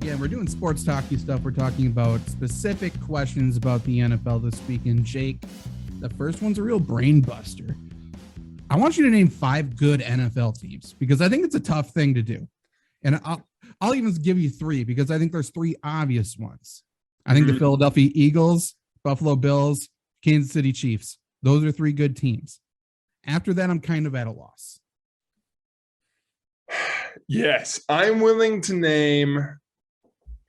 again, we're doing sports talky stuff. We're talking about specific questions about the NFL this week. And Jake, the first one's a real brain buster. I want you to name 5 good NFL teams because I think it's a tough thing to do. And I'll even give you 3 because I think there's 3 obvious ones. I think the Philadelphia Eagles, Buffalo Bills, Kansas City Chiefs. Those are 3 good teams. After that, I'm kind of at a loss. Yes, I'm willing to name.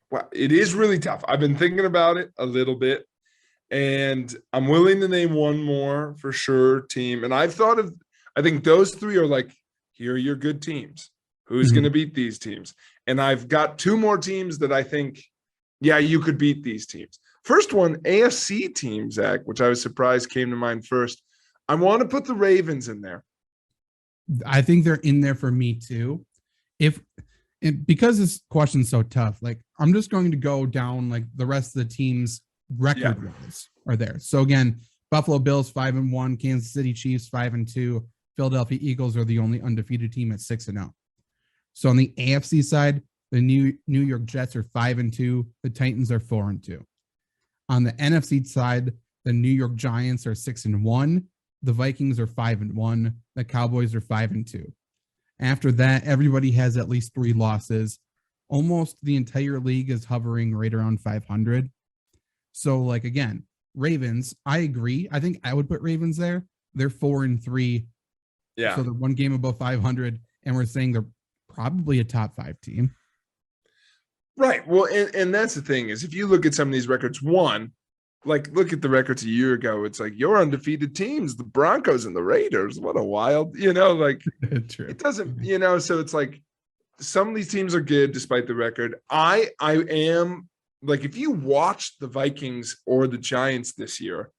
Well, it is really tough. I've been thinking about it a little bit, and I'm willing to name one more for sure team. And I think those 3 are like, here are your good teams. Who's going to beat these teams? And I've got 2 more teams that I think, yeah, you could beat these teams. First one, AFC team, Zach, which I was surprised came to mind first. I want to put the Ravens in there. I think they're in there for me too. Because this question's so tough, like I'm just going to go down like the rest of the teams record-wise are there. So again, Buffalo Bills 5-1, Kansas City Chiefs 5-2, Philadelphia Eagles are the only undefeated team at 6-0. So on the AFC side, the New York Jets are 5-2, the Titans are 4-2. On the NFC side, the New York Giants are 6-1, the Vikings are 5-1, the Cowboys are 5-2. After that, everybody has at least 3 losses. Almost the entire league is hovering right around 500. So, like, again, Ravens, I agree. I think I would put Ravens there. They're 4-3. Yeah. So they're 1 game above 500. And we're saying they're probably a top 5 team. Right. Well, and that's the thing is if you look at some of these records, look at the records a year ago. It's like your undefeated teams, the Broncos and the Raiders. What a wild, True. It doesn't, so it's like some of these teams are good despite the record. I am like, if you watch the Vikings or the Giants this year,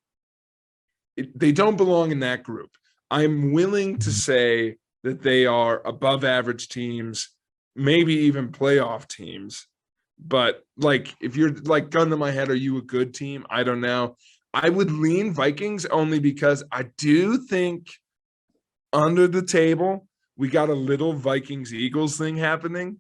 they don't belong in that group. I'm willing to say that they are above average teams, maybe even playoff teams. But like, if you're like gun to my head, are you a good team? I don't know. I would lean Vikings only because I do think under the table, we got a little Vikings Eagles thing happening.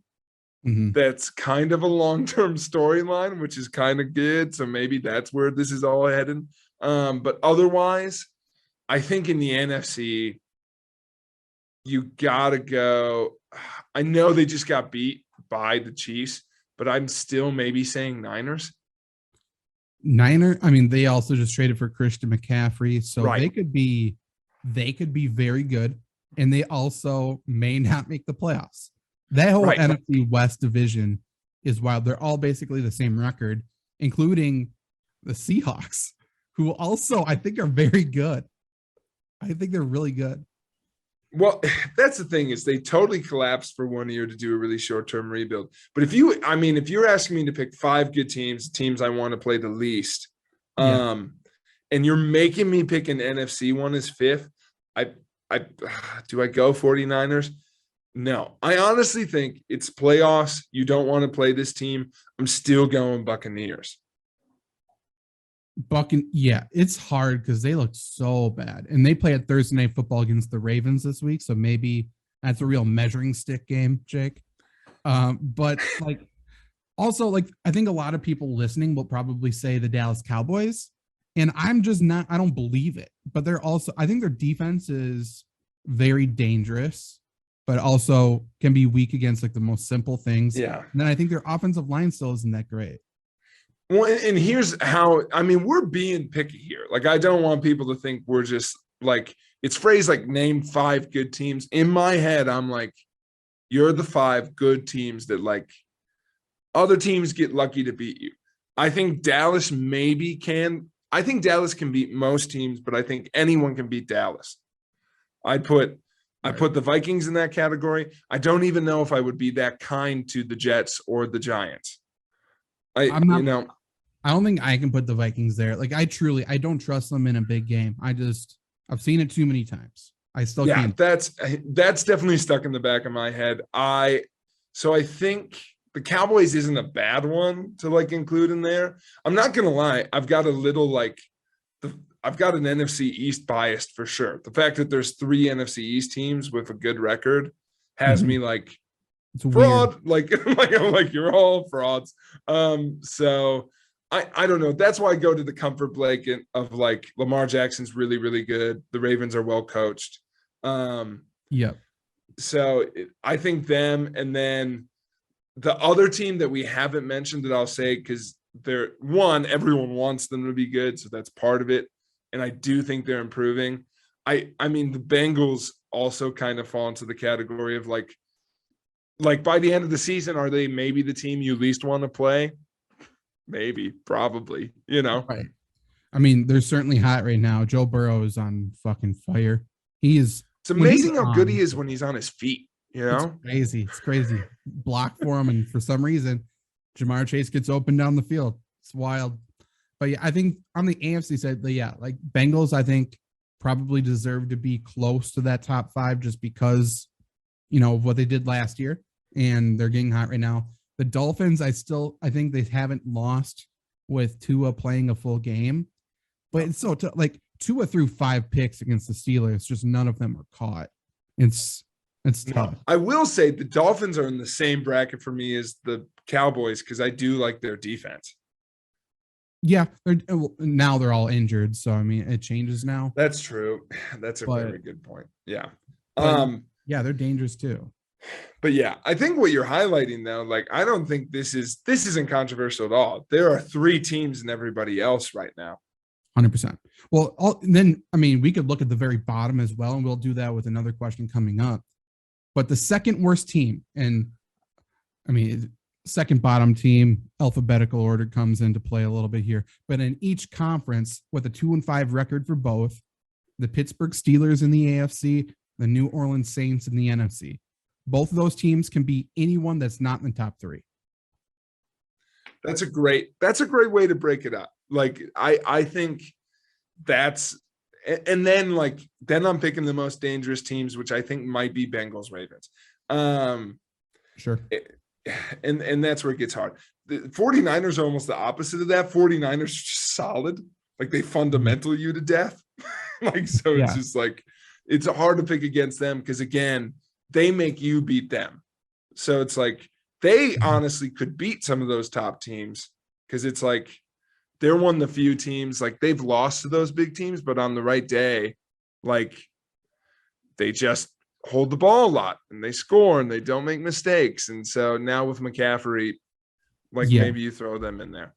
That's kind of a long-term storyline, which is kind of good. So maybe that's where this is all headed. But otherwise, I think in the NFC, you got to go. I know they just got beat by the Chiefs, but I'm still maybe saying Niners. I mean, they also just traded for Christian McCaffrey, so right. they could be very good, and they also may not make the playoffs. That whole NFC West division is wild. They're all basically the same record, including the Seahawks, who also I think are very good. I think they're really good. Well, that's the thing is they totally collapsed for 1 year to do a really short-term rebuild. But if you're asking me to pick 5 good teams I want to play the least, and you're making me pick an NFC one as 5th, do I go 49ers? No, I honestly think it's playoffs. You don't want to play this team. I'm still going Buccaneers. It's hard because they look so bad, and they play at Thursday Night Football against the Ravens this week, so maybe that's a real measuring stick game, Jake. But like, also like, I think a lot of people listening will probably say the Dallas Cowboys, and I'm just not. I don't believe it. But I think their defense is very dangerous, but also can be weak against like the most simple things. Yeah. And then I think their offensive line still isn't that great. Well, and here's how, we're being picky here. Like, I don't want people to think we're just like, it's phrased like name 5 good teams. In my head, I'm like, you're the 5 good teams that like other teams get lucky to beat you. I think Dallas can beat most teams, but I think anyone can beat Dallas. I put the Vikings in that category. I don't even know if I would be that kind to the Jets or the Giants. I don't think I can put the Vikings there. Like, I don't trust them in a big game. I've seen it too many times. I still can't. That's definitely stuck in the back of my head. So I think the Cowboys isn't a bad one to like include in there. I'm not going to lie. I've got a little I've got an NFC East biased for sure. The fact that there's 3 NFC East teams with a good record has me like, It's a fraud. Like you're all frauds. So I don't know. That's why I go to the comfort blanket of like Lamar Jackson's really, really good. The Ravens are well coached. Yep. So I think them, and then the other team that we haven't mentioned that I'll say, because they're one, everyone wants them to be good, so that's part of it. And I do think they're improving. I mean, the Bengals also kind of fall into the category of like by the end of the season, are they maybe the team you least want to play? Maybe, probably, Right. I mean, they're certainly hot right now. Joe Burrow is on fucking fire. It's amazing how good he is when he's on his feet, It's crazy. It's crazy. Block for him, and for some reason, Jamar Chase gets open down the field. It's wild. But yeah, I think on the AFC side, like Bengals, I think probably deserve to be close to that top 5 just because, of what they did last year, and they're getting hot right now. The Dolphins, I think they haven't lost with Tua playing a full game, but it's so tough. Like Tua threw 5 picks against the Steelers, just none of them are caught. It's tough. I will say the Dolphins are in the same bracket for me as the Cowboys because I do like their defense. Yeah, now they're all injured, so I mean it changes now. That's true. That's a very good point. Yeah. Yeah, they're dangerous too. But yeah, I think what you're highlighting though, like I don't think this isn't controversial at all. There are 3 teams and everybody else right now. 100%. Well, then I mean we could look at the very bottom as well, and we'll do that with another question coming up. But the second worst team, and I mean second bottom team, alphabetical order comes into play a little bit here. But in each conference, with a 2-5 record for both, the Pittsburgh Steelers in the AFC, the New Orleans Saints in the NFC. Both of those teams can beat anyone that's not in the top 3. That's a great way to break it up. Like I think that's, and then I'm picking the most dangerous teams, which I think might be Bengals, Ravens. Sure. And that's where it gets hard. The 49ers are almost the opposite of that. 49ers are just solid. Like they fundamental you to death. It's just like, it's hard to pick against them because again, they make you beat them. So it's like they honestly could beat some of those top teams because it's like they're one of the few teams, like they've lost to those big teams, but on the right day, like they just hold the ball a lot and they score and they don't make mistakes. And so now with McCaffrey, maybe you throw them in there.